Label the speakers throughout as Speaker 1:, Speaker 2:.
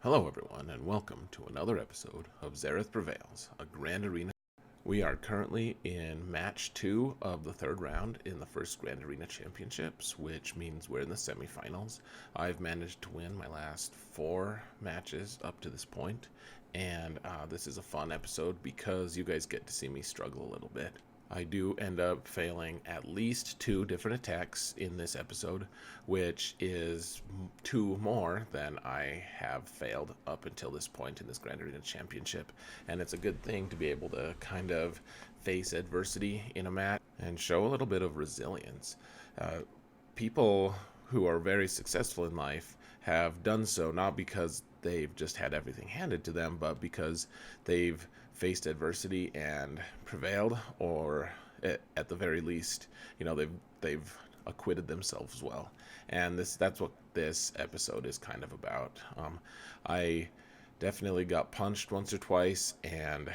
Speaker 1: Hello everyone, and welcome to another episode of Xaereth Prevails, a Grand Arena. We are currently in match 2 of the third round in the first Grand Arena Championships, which means we're in the semifinals. I've managed to win my last 4 matches up to this point, and this is a fun episode because you guys get to see me struggle a little bit. I do end up failing at least 2 different attacks in this episode, which is 2 more than I have failed up until this point in this Grand Arena Championship. And it's a good thing to be able to kind of face adversity in a match and show a little bit of resilience. People who are very successful in life have done so not because they've just had everything handed to them, but because they've faced adversity and prevailed, or at the very least, they've acquitted themselves well. And that's what this episode is kind of about. I definitely got punched once or twice, and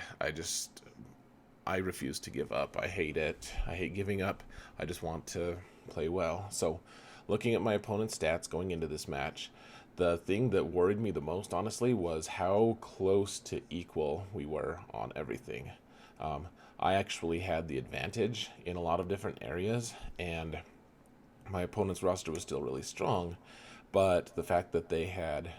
Speaker 1: I refuse to give up. I hate it. I hate giving up. I just want to play well. So, looking at my opponent's stats going into this match, the thing that worried me the most, honestly, was how close to equal we were on everything. I actually had the advantage in a lot of different areas, and my opponent's roster was still really strong, but the fact that they had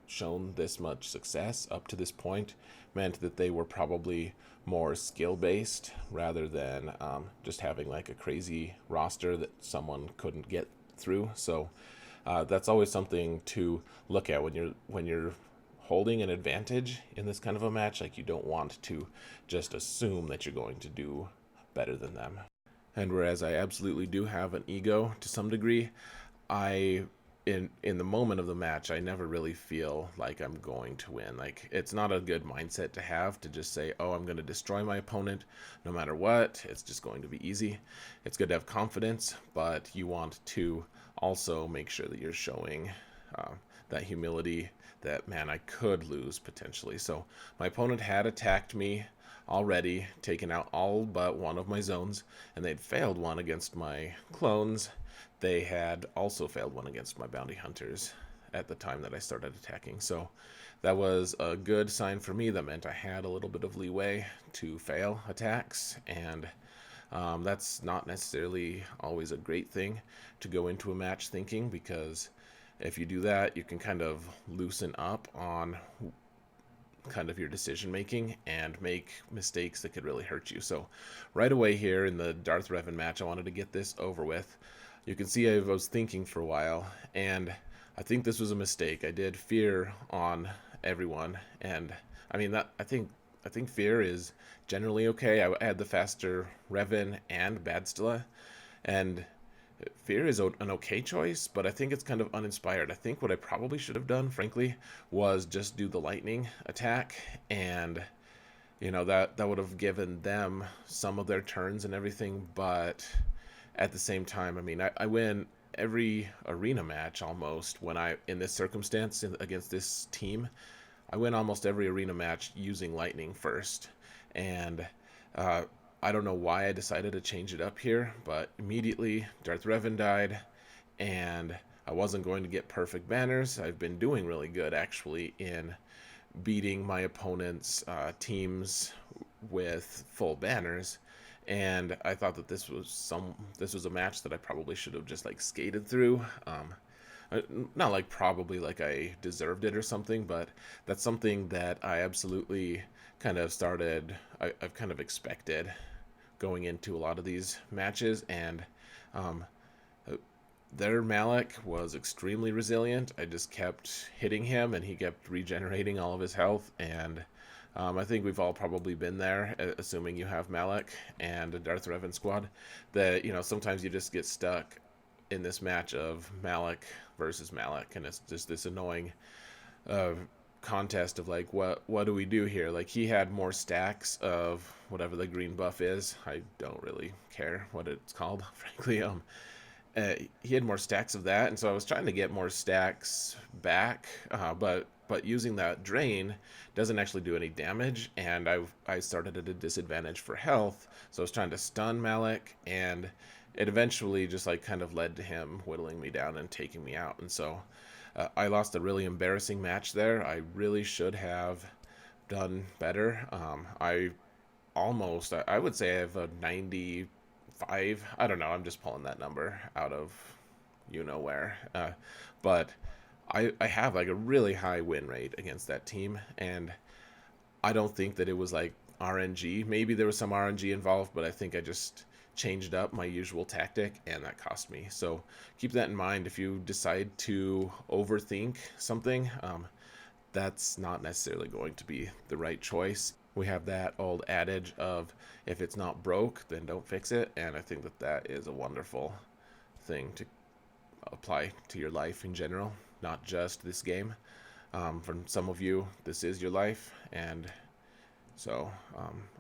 Speaker 1: shown this much success up to this point meant that they were probably more skill-based rather than just having like a crazy roster that someone couldn't get through. So that's always something to look at when you're holding an advantage in this kind of a match. Like, you don't want to just assume that you're going to do better than them. And whereas I absolutely do have an ego to some degree, in the moment of the match, I never really feel like I'm going to win. Like, it's not a good mindset to have, to just say, oh, I'm going to destroy my opponent no matter what. It's just going to be easy. It's good to have confidence, but you want to also make sure that you're showing that humility that, man, I could lose potentially. So my opponent had attacked me already, taken out all but one of my zones, and they'd failed one against my clones. They had also failed one against my bounty hunters at the time that I started attacking. So that was a good sign for me. That meant I had a little bit of leeway to fail attacks, and that's not necessarily always a great thing to go into a match thinking, because if you do that, you can kind of loosen up on kind of your decision making and make mistakes that could really hurt you. So right away here in the Darth Revan match, I wanted to get this over with. You can see I was thinking for a while, and I think this was a mistake. I did fear on everyone, and I mean, that I think fear is generally okay. I had the faster Revan and Badstila, and fear is an okay choice, but I think it's kind of uninspired. I think what I probably should have done, frankly, was just do the lightning attack, and that would have given them some of their turns and everything. But at the same time, I mean, I win every arena match almost in this circumstance against this team. I win almost every arena match using lightning first, and I don't know why I decided to change it up here, but immediately Darth Revan died, and I wasn't going to get perfect banners. I've been doing really good, actually, in beating my opponent's teams with full banners, and I thought that this was a match that I probably should have just like skated through. Not like probably like I deserved it or something, but that's something that I absolutely kind of I've kind of expected going into a lot of these matches. And their Malak was extremely resilient. I just kept hitting him, and he kept regenerating all of his health. And I think we've all probably been there, assuming you have Malak and a Darth Revan squad, that sometimes you just get stuck in this match of Malak versus Malak, and it's just this annoying contest of like, what do we do here? Like, he had more stacks of whatever the green buff is. I don't really care what it's called, frankly. He had more stacks of that, and so I was trying to get more stacks back, but using that drain doesn't actually do any damage, and I started at a disadvantage for health, so I was trying to stun Malak, and it eventually just like kind of led to him whittling me down and taking me out. And so I lost a really embarrassing match there. I really should have done better. I would say I have a 95. I don't know. I'm just pulling that number out of you know where. But I have like a really high win rate against that team, and I don't think that it was like RNG. Maybe there was some RNG involved, but I think I just changed up my usual tactic and that cost me. So keep that in mind if you decide to overthink something. That's not necessarily going to be the right choice. We have that old adage of if it's not broke, then don't fix it. And I think that that is a wonderful thing to apply to your life in general, not just this game. For some of you, this is your life, and so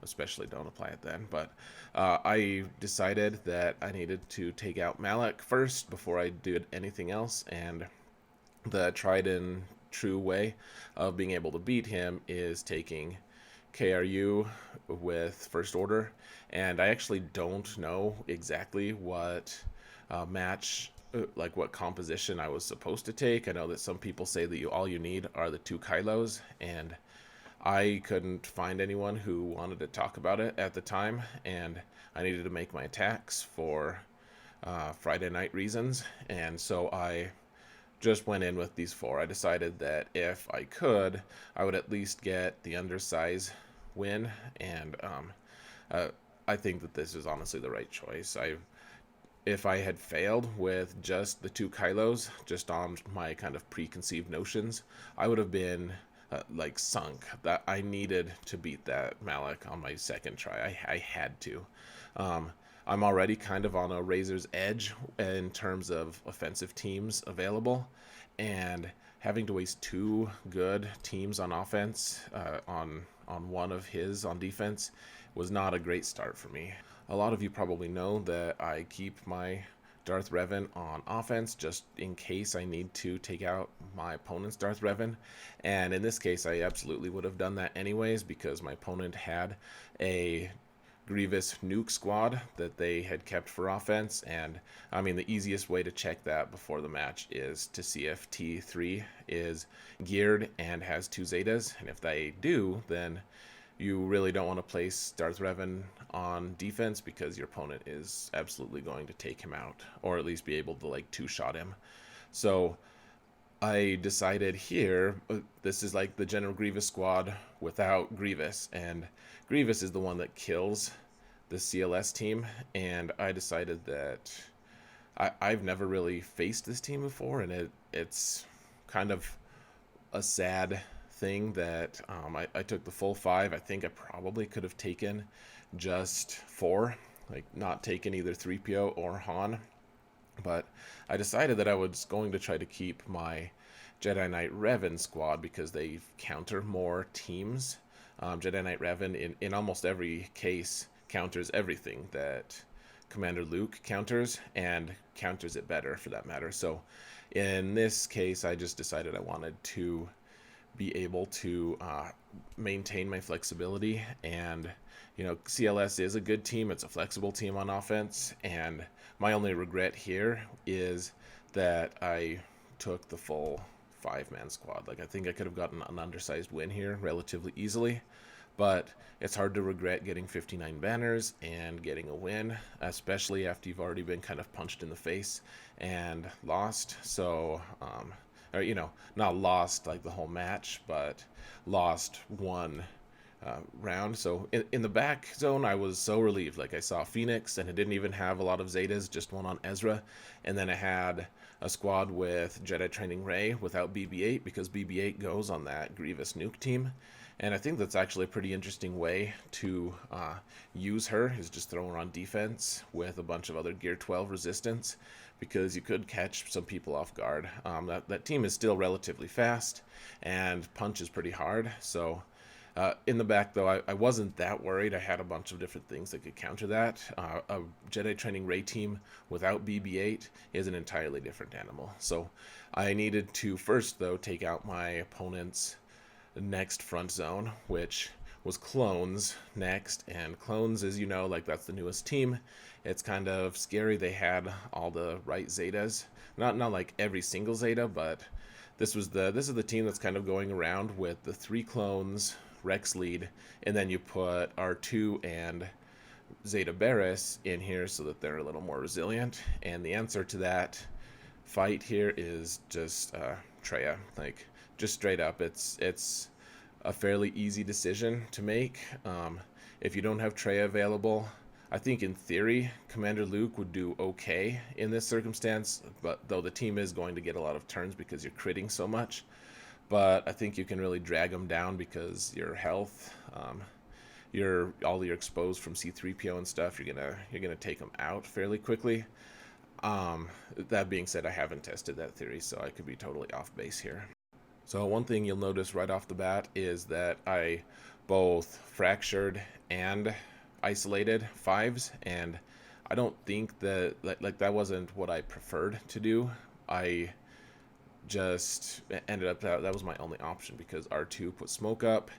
Speaker 1: especially don't apply it then. But I decided that I needed to take out Malak first before I did anything else, and the tried and true way of being able to beat him is taking KRU with First Order, and I actually don't know exactly what match, like what composition I was supposed to take. I know that some people say that all you need are the 2 Kylos, and I couldn't find anyone who wanted to talk about it at the time, and I needed to make my attacks for Friday night reasons, and so I just went in with these 4. I decided that if I could, I would at least get the undersize win, and I think that this is honestly the right choice. If I had failed with just the 2 Kylos, just on my kind of preconceived notions, I would have been like sunk. That I needed to beat that Malak on my second try. I had to. I'm already kind of on a razor's edge in terms of offensive teams available, and having to waste 2 good teams on offense on one of his on defense was not a great start for me. A lot of you probably know that I keep my Darth Revan on offense just in case I need to take out my opponent's Darth Revan, and in this case I absolutely would have done that anyways because my opponent had a Grievous nuke squad that they had kept for offense, and I mean the easiest way to check that before the match is to see if T3 is geared and has 2 Zetas, and if they do, then you really don't want to place Darth Revan on defense because your opponent is absolutely going to take him out, or at least be able to like 2-shot him. So I decided here, this is like the General Grievous squad without Grievous, and Grievous is the one that kills the CLS team, and I decided that I've never really faced this team before, and it's kind of a sad thing that I took the full 5. I think I probably could have taken just 4, like not taken either 3PO or Han, but I decided that I was going to try to keep my Jedi Knight Revan squad because they counter more teams. Jedi Knight Revan in almost every case counters everything that Commander Luke counters, and counters it better for that matter. So in this case I just decided I wanted to be able to maintain my flexibility, and CLS is a good team. It's a flexible team on offense, and my only regret here is that I took the full 5-man squad. Like I think I could have gotten an undersized win here relatively easily, but it's hard to regret getting 59 banners and getting a win, especially after you've already been kind of punched in the face and lost. So or not lost like the whole match, but lost one round. So in the back zone I was so relieved. Like I saw Phoenix, and it didn't even have a lot of Zetas, just one on Ezra, and then I had a squad with Jedi Training Rey without BB-8 because BB-8 goes on that Grievous nuke team. And I think that's actually a pretty interesting way to use her, is just throw her on defense with a bunch of other Gear 12 resistance, because you could catch some people off guard. That team is still relatively fast and punches pretty hard. So in the back, though, I wasn't that worried. I had a bunch of different things that could counter that. A Jedi Training Rey team without BB-8 is an entirely different animal. So I needed to first, though, take out my opponent's next front zone, which was Clones next. And Clones, as you know, like that's the newest team. It's kind of scary. They had all the right Zetas, not like every single Zeta, but this is the team that's kind of going around with the 3 clones, Rex lead, and then you put R2 and Zeta Barris in here so that they're a little more resilient. And the answer to that fight here is just Traya. Like, just straight up, it's a fairly easy decision to make. If you don't have Traya available, I think in theory Commander Luke would do okay in this circumstance, but though the team is going to get a lot of turns because you're critting so much. But I think you can really drag them down because your health, you're exposed from C-3PO and stuff. You're gonna take them out fairly quickly. That being said, I haven't tested that theory, so I could be totally off base here. So one thing you'll notice right off the bat is that I both fractured and isolated 5s, and I don't think that like that wasn't what I preferred to do. I just ended up that was my only option because R2 put smoke up,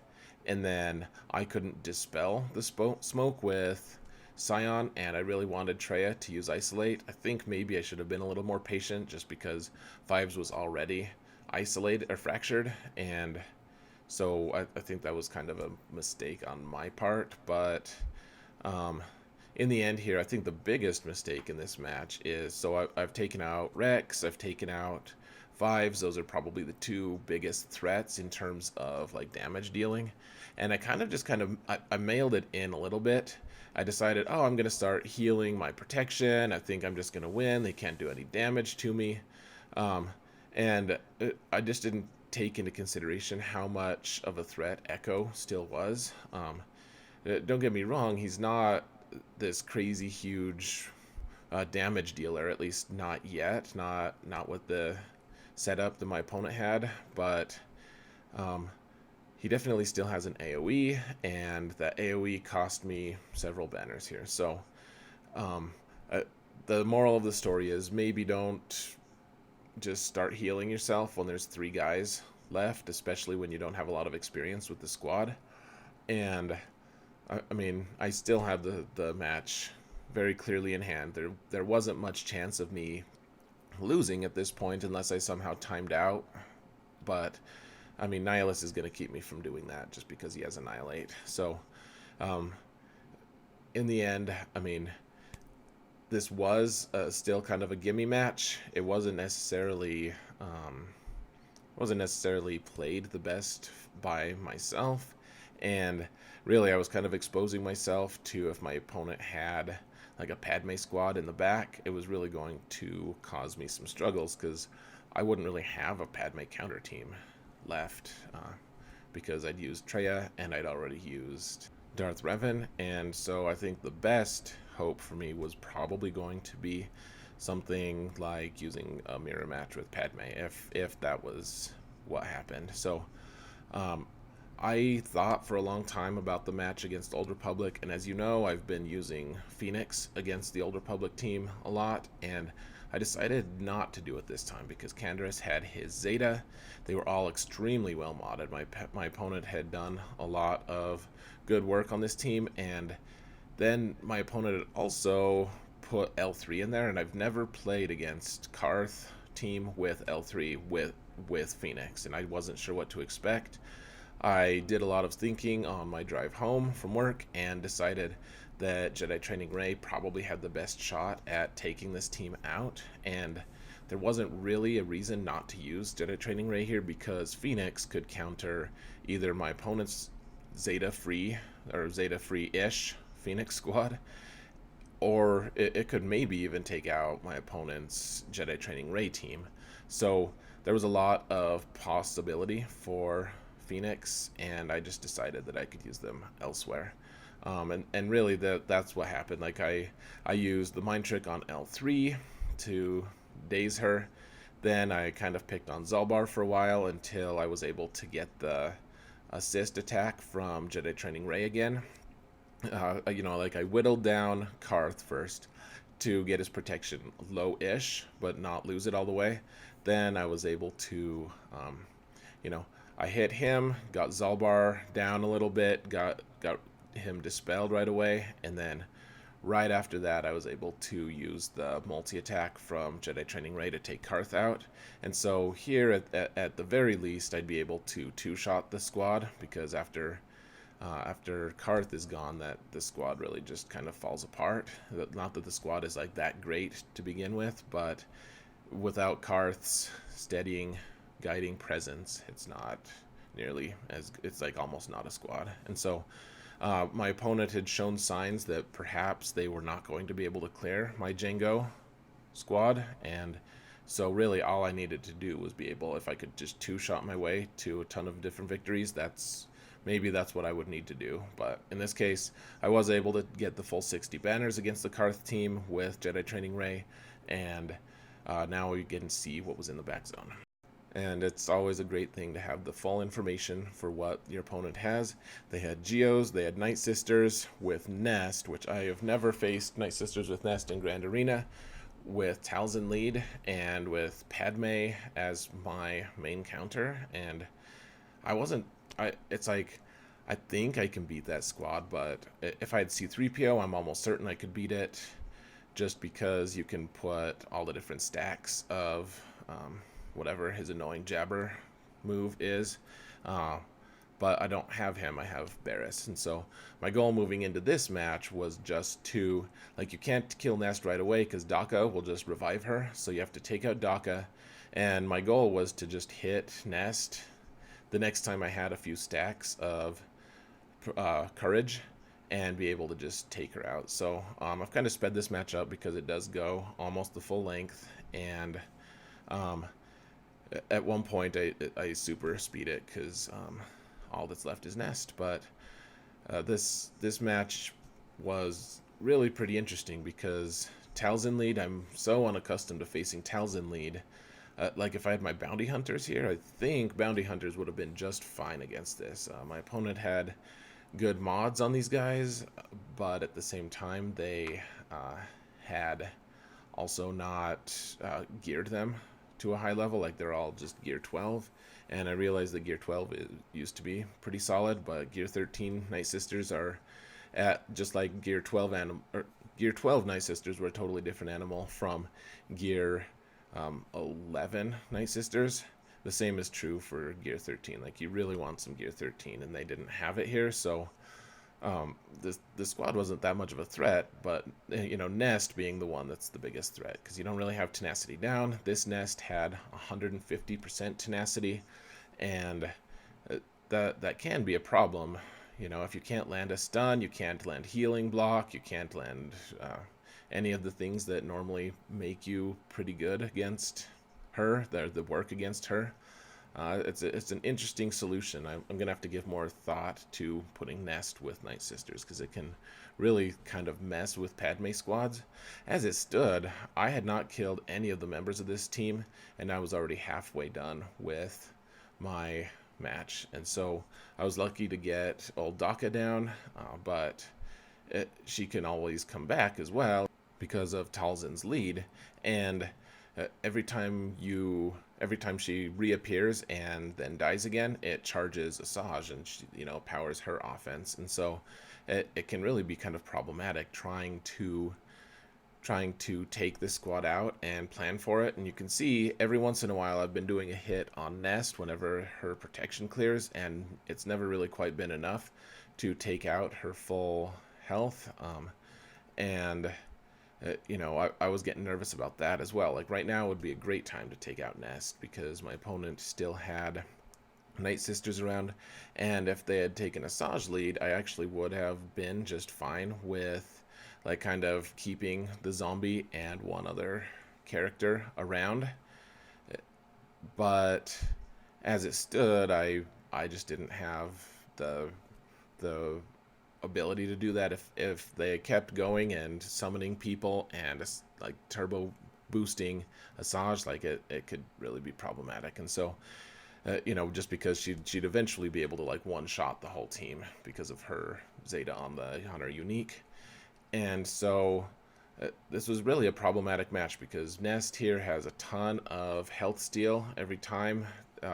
Speaker 1: and then I couldn't dispel the smoke with Scion, and I really wanted Traya to use isolate. I think maybe I should have been a little more patient just because 5s was already isolated or fractured, and so I think that was kind of a mistake on my part. But in the end here, I think the biggest mistake in this match is, so I've taken out Rex, I've taken out 5s. Those are probably the 2 biggest threats in terms of like damage dealing, and I mailed it in a little bit. I decided, oh, I'm gonna start healing my protection. I think I'm just gonna win. They can't do any damage to me, and I just didn't take into consideration how much of a threat Echo still was. Don't get me wrong, he's not this crazy huge damage dealer, at least not yet, not with the setup that my opponent had, but he definitely still has an AoE, and that AoE cost me several banners here. So the moral of the story is maybe don't just start healing yourself when there's 3 guys left, especially when you don't have a lot of experience with the squad. And I mean, I still have the match very clearly in hand. There wasn't much chance of me losing at this point unless I somehow timed out. But I mean, Nihilus is going to keep me from doing that just because he has Annihilate. So in the end, I mean, this was still kind of a gimme match. It wasn't necessarily played the best by myself, and really I was kind of exposing myself to, if my opponent had like a Padme squad in the back, it was really going to cause me some struggles because I wouldn't really have a Padme counter team left because I'd used Traya and I'd already used Darth Revan, and so I think the best hope for me was probably going to be something like using a mirror match with Padme, if that was what happened. So I thought for a long time about the match against Old Republic, and as you know, I've been using Phoenix against the Old Republic team a lot, and I decided not to do it this time because Canderous had his Zeta. They were all extremely well modded. My opponent had done a lot of good work on this team, and then my opponent had also put L3 in there, and I've never played against Carth team with L3 with Phoenix, and I wasn't sure what to expect. I did a lot of thinking on my drive home from work and decided that Jedi Training Rey probably had the best shot at taking this team out, and there wasn't really a reason not to use Jedi Training Rey here because Phoenix could counter either my opponent's Zeta free or Zeta free-ish Phoenix squad, or it could maybe even take out my opponent's Jedi Training Rey team. So there was a lot of possibility for Phoenix, and I just decided that I could use them elsewhere. And really that's what happened. Like I used the mind trick on L3 to daze her. Then I kind of picked on Zalbar for a while until I was able to get the assist attack from Jedi Training Rey again. I whittled down Carth first to get his protection low-ish, but not lose it all the way. Then I was able to, I hit him, got Zalbar down a little bit, got him dispelled right away, and then right after that, I was able to use the multi-attack from Jedi Training Ray to take Carth out. And so here, at the very least, I'd be able to two-shot the squad, because after Carth is gone, that the squad really just kind of falls apart. Not that the squad is like that great to begin with, but without Carth's steadying, guiding presence, it's not nearly as, it's like almost not a squad. And so my opponent had shown signs that perhaps they were not going to be able to clear my Jango squad, and so really all I needed to do was be able, if I could just two-shot my way to a ton of different victories, maybe that's what I would need to do. But in this case, I was able to get the full 60 banners against the Carth team with Jedi Training Ray, and now we get to see what was in the back zone. And it's always a great thing to have the full information for what your opponent has. They had Geos, they had Nightsisters with Nest, which I have never faced Nightsisters with Nest in Grand Arena, with Talzin lead, and with Padme as my main counter. And it's like, I think I can beat that squad, but if I had C-3PO, I'm almost certain I could beat it, just because you can put all the different stacks of whatever his annoying jabber move is. But I don't have him, I have Barriss. And so my goal moving into this match was just to, like, you can't kill Nest right away because Daka will just revive her, so you have to take out Daka. And my goal was to just hit Nest the next time I had a few stacks of courage and be able to just take her out. So I've kind of sped this match up because it does go almost the full length, and at one point I super speed it because all that's left is Nest. But this match was really pretty interesting because Talzin lead, I'm so unaccustomed to facing Talzin lead. Like, if I had my bounty hunters here, I think bounty hunters would have been just fine against this. My opponent had good mods on these guys, but at the same time they had also not geared them to a high level. Like, they're all just gear 12, and I realized that gear 12 used to be pretty solid, but gear 13 Nightsisters are at just like gear 12 gear 12 Nightsisters were a totally different animal from gear 11 Nightsisters. The same is true for gear 13. Like, you really want some gear 13, and they didn't have it here, so the squad wasn't that much of a threat. But Nest being the one that's the biggest threat, because you don't really have tenacity down. This Nest had 150% tenacity, and that can be a problem. If you can't land a stun, you can't land healing block, you can't land any of the things that normally make you pretty good against her, the work against her. It's an interesting solution. I'm going to have to give more thought to putting Nest with Nightsisters, because it can really kind of mess with Padme squads. As it stood, I had not killed any of the members of this team, and I was already halfway done with my match. And so I was lucky to get old Daka down, but she can always come back as well because of Talzin's lead. And every time she reappears and then dies again, it charges Asajj and she, powers her offense. And so it can really be kind of problematic trying to take this squad out and plan for it. And you can see every once in a while I've been doing a hit on Nest whenever her protection clears, and it's never really quite been enough to take out her full health. I was getting nervous about that as well. Like, right now would be a great time to take out Nest because my opponent still had Nightsisters around, and if they had taken Asajj lead, I actually would have been just fine with, like, kind of keeping the zombie and one other character around. But as it stood, I just didn't have the ability to do that. If they kept going and summoning people and like turbo boosting Asajj, like it could really be problematic. And so just because she'd eventually be able to like one shot the whole team because of her Zeta on her unique. And so this was really a problematic match because Nest here has a ton of health steal every time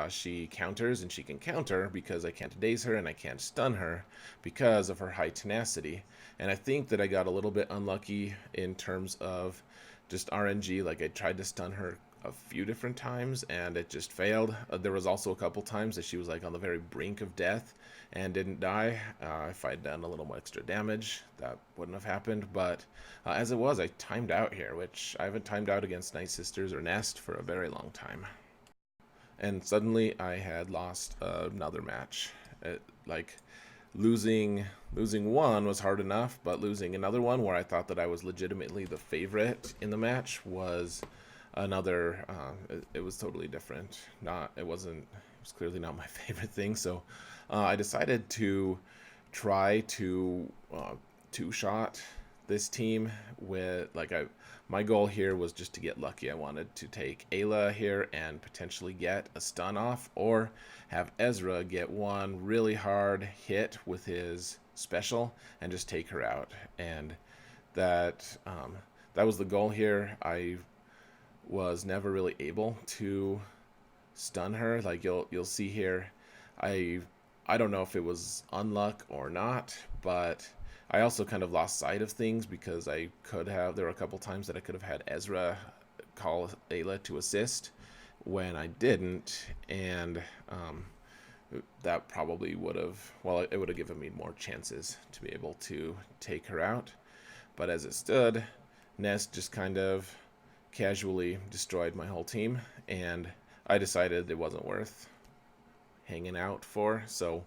Speaker 1: she counters, and she can counter because I can't daze her and I can't stun her because of her high tenacity. And I think that I got a little bit unlucky in terms of just RNG. Like, I tried to stun her a few different times and it just failed. There was also a couple times that she was like on the very brink of death and didn't die. If I'd done a little more extra damage, that wouldn't have happened. But as it was, I timed out here, which I haven't timed out against Nightsisters or Nest for a very long time. And suddenly I had lost another match. Like, losing one was hard enough, but losing another one where I thought that I was legitimately the favorite in the match was another. It was totally different. It was clearly not my favorite thing. So I decided to try to two-shot this team with, like, my goal here was just to get lucky. I wanted to take Ayla here and potentially get a stun off, or have Ezra get one really hard hit with his special and just take her out. And that was the goal here. I was never really able to stun her. Like, you'll see here, I don't know if it was unluck or not, but I also kind of lost sight of things because there were a couple times that I could have had Ezra call Ayla to assist when I didn't, and that probably would have, well, it would have given me more chances to be able to take her out. But as it stood, Nest just kind of casually destroyed my whole team, and I decided it wasn't worth hanging out for. So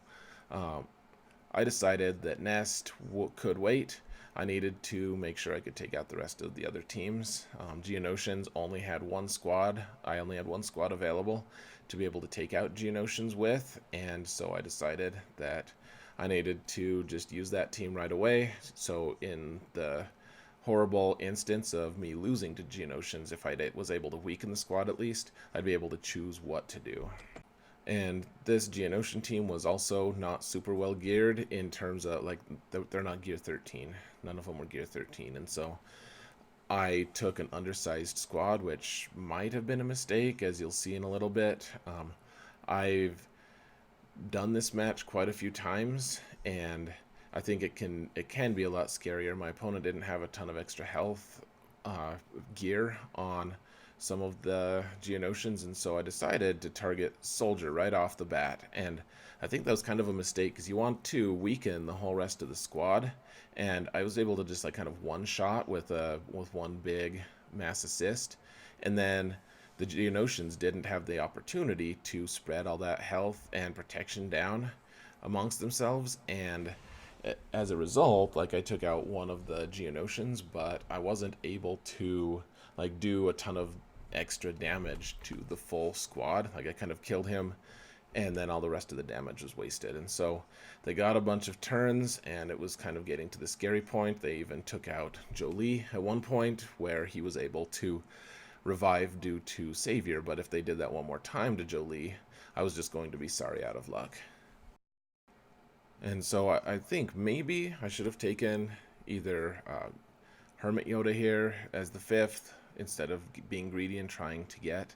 Speaker 1: I decided that Nest could wait. I needed to make sure I could take out the rest of the other teams. Geonosians only had one squad. I only had one squad available to be able to take out Geonosians with, and so I decided that I needed to just use that team right away. So in the horrible instance of me losing to Geonosians, if I was able to weaken the squad at least, I'd be able to choose what to do. And this Geonosian team was also not super well geared in terms of, like, they're not gear 13. None of them were gear 13. And so I took an undersized squad, which might have been a mistake, as you'll see in a little bit. I've done this match quite a few times, and I think it can be a lot scarier. My opponent didn't have a ton of extra health gear on some of the Geonosians, and so I decided to target Soldier right off the bat. And I think that was kind of a mistake because you want to weaken the whole rest of the squad, and I was able to just, like, kind of one shot with one big mass assist, and then the Geonosians didn't have the opportunity to spread all that health and protection down amongst themselves. And as a result, like, I took out one of the Geonosians, but I wasn't able to, like, do a ton of extra damage to the full squad. Like, I kind of killed him, and then all the rest of the damage was wasted. And so they got a bunch of turns, and it was kind of getting to the scary point. They even took out Jolie at one point, where he was able to revive due to Savior. But if they did that one more time to Jolie, I was just going to be sorry out of luck. And so I think maybe I should have taken either Hermit Yoda here as the 5th, instead of being greedy and trying to get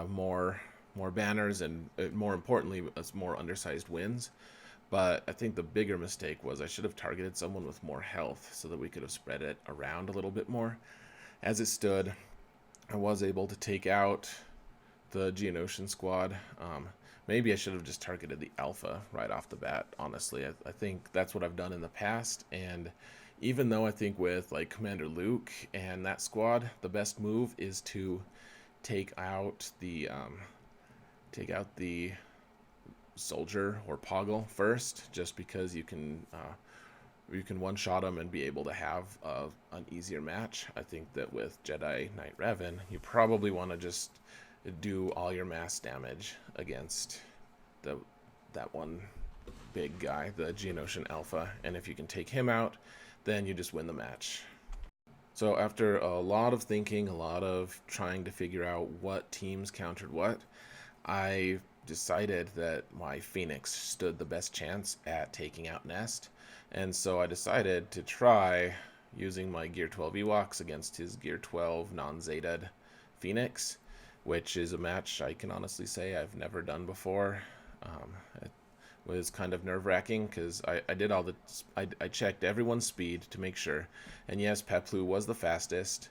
Speaker 1: more banners, and more importantly, more undersized wins. But I think the bigger mistake was I should have targeted someone with more health so that we could have spread it around a little bit more. As it stood, I was able to take out the Geonosian squad. Maybe I should have just targeted the Alpha right off the bat, honestly. I think that's what I've done in the past, and even though I think with, like, Commander Luke and that squad, the best move is to take out the Soldier or Poggle first, just because you can one-shot them and be able to have an easier match. I think that with Jedi Knight Revan, you probably want to just do all your mass damage against that one big guy, the Geonosian Alpha, and if you can take him out, then you just win the match. So after a lot of thinking, a lot of trying to figure out what teams countered what, I decided that my Phoenix stood the best chance at taking out Nest, and so I decided to try using my Gear 12 Ewoks against his Gear 12 non-Zetaed Phoenix. which is a match I can honestly say I've never done before. It was kind of nerve-wracking because I did all the I checked everyone's speed to make sure, and yes, Peplu was the fastest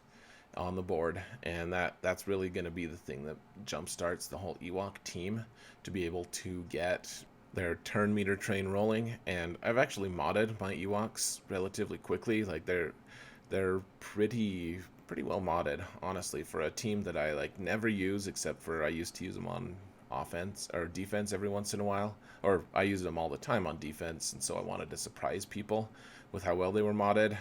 Speaker 1: on the board, and that's really going to be the thing that jumpstarts the whole Ewok team to be able to get their turn meter train rolling. And I've actually modded my Ewoks relatively quickly. Like they're pretty well modded, honestly, for a team that I like never use, except for I used to use them on offense or defense every once in a while, or I used them all the time on defense, and so I wanted to surprise people with how well they were modded.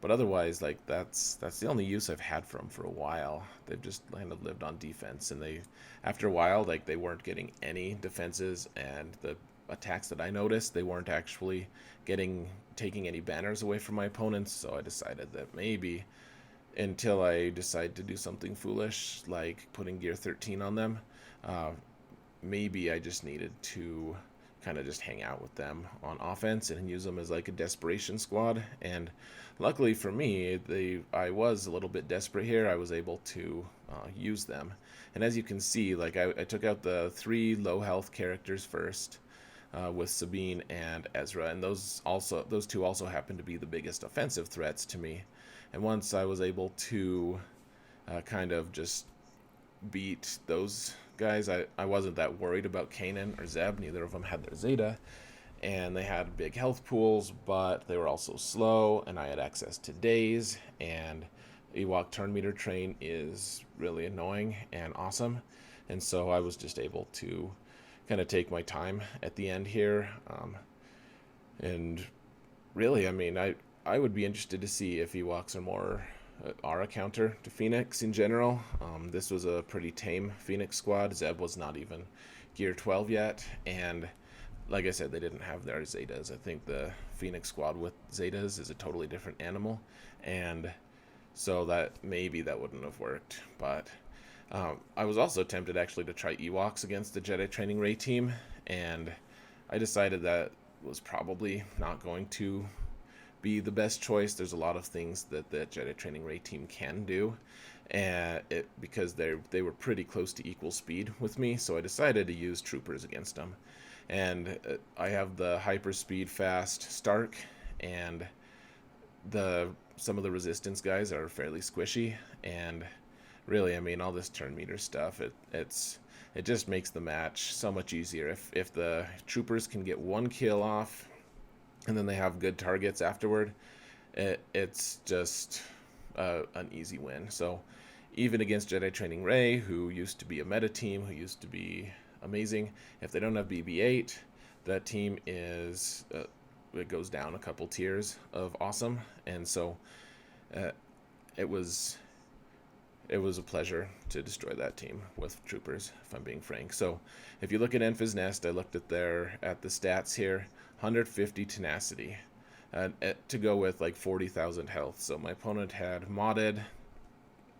Speaker 1: But otherwise, like that's the only use I've had for them for a while. They've just kind of lived on defense, and they, after a while, like they weren't getting any defenses, and the attacks that I noticed, they weren't actually taking any banners away from my opponents. So I decided that maybe until I decide to do something foolish like putting gear 13 on them, maybe I just needed to kind of just hang out with them on offense and use them as like a desperation squad. And luckily for me, I was a little bit desperate here. I was able to use them, and as you can see, like I took out the 3 low health characters first with Sabine and Ezra, and those 2 also happen to be the biggest offensive threats to me. And once I was able to kind of just beat those guys, I wasn't that worried about Kanan or Zeb. Neither of them had their Zeta, and they had big health pools, but they were also slow, and I had access to days, and Ewok turn meter train is really annoying and awesome. And so I was just able to kind of take my time at the end here. And really, I mean, I would be interested to see if Ewoks are a counter to Phoenix in general. This was a pretty tame Phoenix squad. Zeb was not even gear 12 yet, and like I said, they didn't have their Zetas. I think the Phoenix squad with Zetas is a totally different animal, and so that maybe that wouldn't have worked. But I was also tempted actually to try Ewoks against the Jedi Training Ray team, and I decided that was probably not going to be the best choice. There's a lot of things that the Jedi Training Ray team can do, and because they were pretty close to equal speed with me, so I decided to use Troopers against them. And I have the hyper speed fast Stark, and some of the resistance guys are fairly squishy, and really, I mean, all this turn meter stuff, it just makes the match so much easier if the Troopers can get 1 kill off and then they have good targets afterward. It's just an easy win. So even against Jedi Training Ray, who used to be a meta team, who used to be amazing, if they don't have BB-8, that team is it goes down a couple tiers of awesome. And so it was a pleasure to destroy that team with Troopers, if I'm being frank. So if you look at Enfys Nest, I looked at the stats here. 150 tenacity to go with like 40,000 health. So my opponent had modded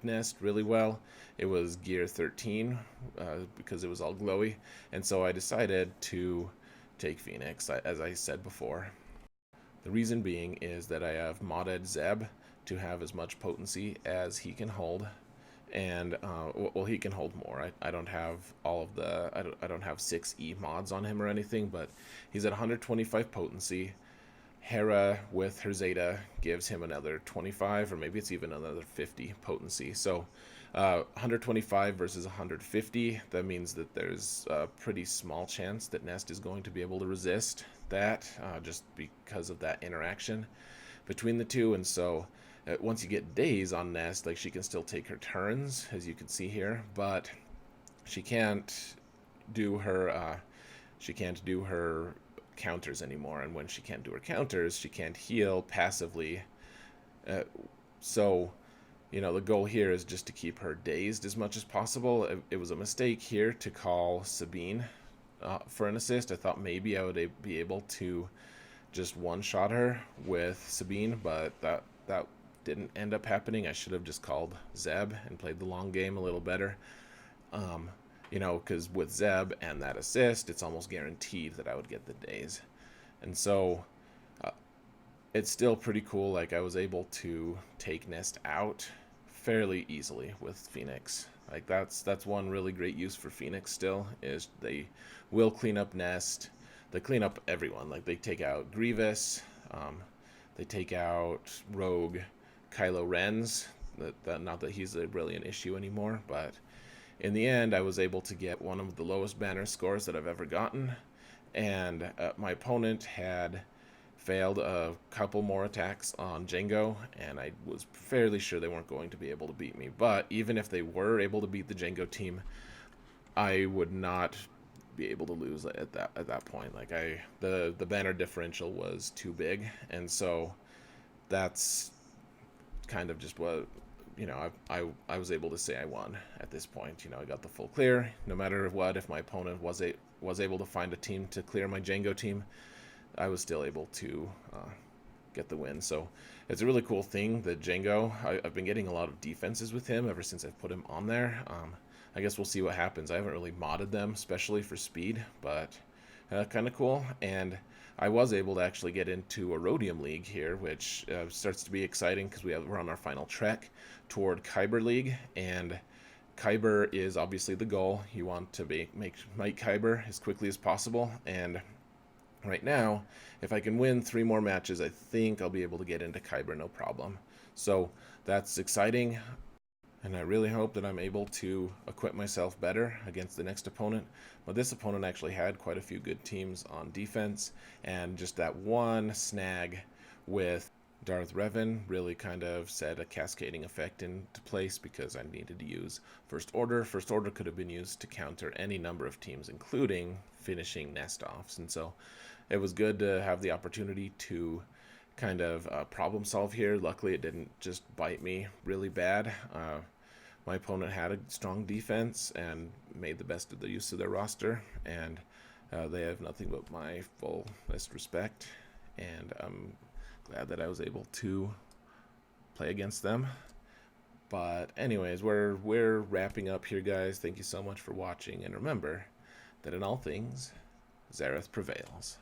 Speaker 1: Nest really well. It was gear 13 because it was all glowy, and so I decided to take Phoenix, as I said before. The reason being is that I have modded Zeb to have as much potency as he can hold, and well, he can hold more. I don't have all of the I don't have 6E mods on him or anything, but he's at 125 potency. Hera with her Zeta gives him another 25, or maybe it's even another 50 potency. So 125 versus 150, that means that there's a pretty small chance that Nest is going to be able to resist that, just because of that interaction between the two. And so once you get days on Nest, like, she can still take her turns, as you can see here, but she can't do her counters anymore. And when she can't do her counters, she can't heal passively. So, you know, the goal here is just to keep her dazed as much as possible. It was a mistake here to call Sabine for an assist. I thought maybe I would be able to just one-shot her with Sabine, but that didn't end up happening. I should have just called Zeb and played the long game a little better. You know, because with Zeb and that assist, it's almost guaranteed that I would get the days. And so it's still pretty cool. Like, I was able to take Nest out fairly easily with Phoenix. Like that's one really great use for Phoenix still, is they will clean up Nest. They clean up everyone. Like they take out Grievous, they take out Rogue, Kylo Ren's. Not that he's really an issue anymore, but in the end, I was able to get one of the lowest banner scores that I've ever gotten, and my opponent had failed a couple more attacks on Jango, and I was fairly sure they weren't going to be able to beat me. But even if they were able to beat the Jango team, I would not be able to lose at that point. Like the banner differential was too big, and so that's kind of just what, you know, I was able to say I won at this point. You know, I got the full clear. No matter what, if my opponent was able to find a team to clear my Jango team, I was still able to get the win. So it's a really cool thing that Jango, I've been getting a lot of defenses with him ever since I've put him on there. I guess we'll see what happens. I haven't really modded them, especially for speed, but kind of cool. And I was able to actually get into a Rhodium League here, which starts to be exciting because we're on our final trek toward Kyber League, and Kyber is obviously the goal. You want to make Kyber as quickly as possible, and right now, if I can win 3 more matches, I think I'll be able to get into Kyber no problem. So that's exciting, and I really hope that I'm able to equip myself better against the next opponent. But this opponent actually had quite a few good teams on defense, and just that one snag with Darth Revan really kind of set a cascading effect into place because I needed to use First Order. First Order could have been used to counter any number of teams, including finishing Nest-offs, and so it was good to have the opportunity to kind of problem solve here. Luckily, it didn't just bite me really bad. My opponent had a strong defense and made the best of the use of their roster, and they have nothing but my fullest respect, and I'm glad that I was able to play against them. But anyways, we're wrapping up here, guys. Thank you so much for watching, and remember that in all things, Xaereth prevails.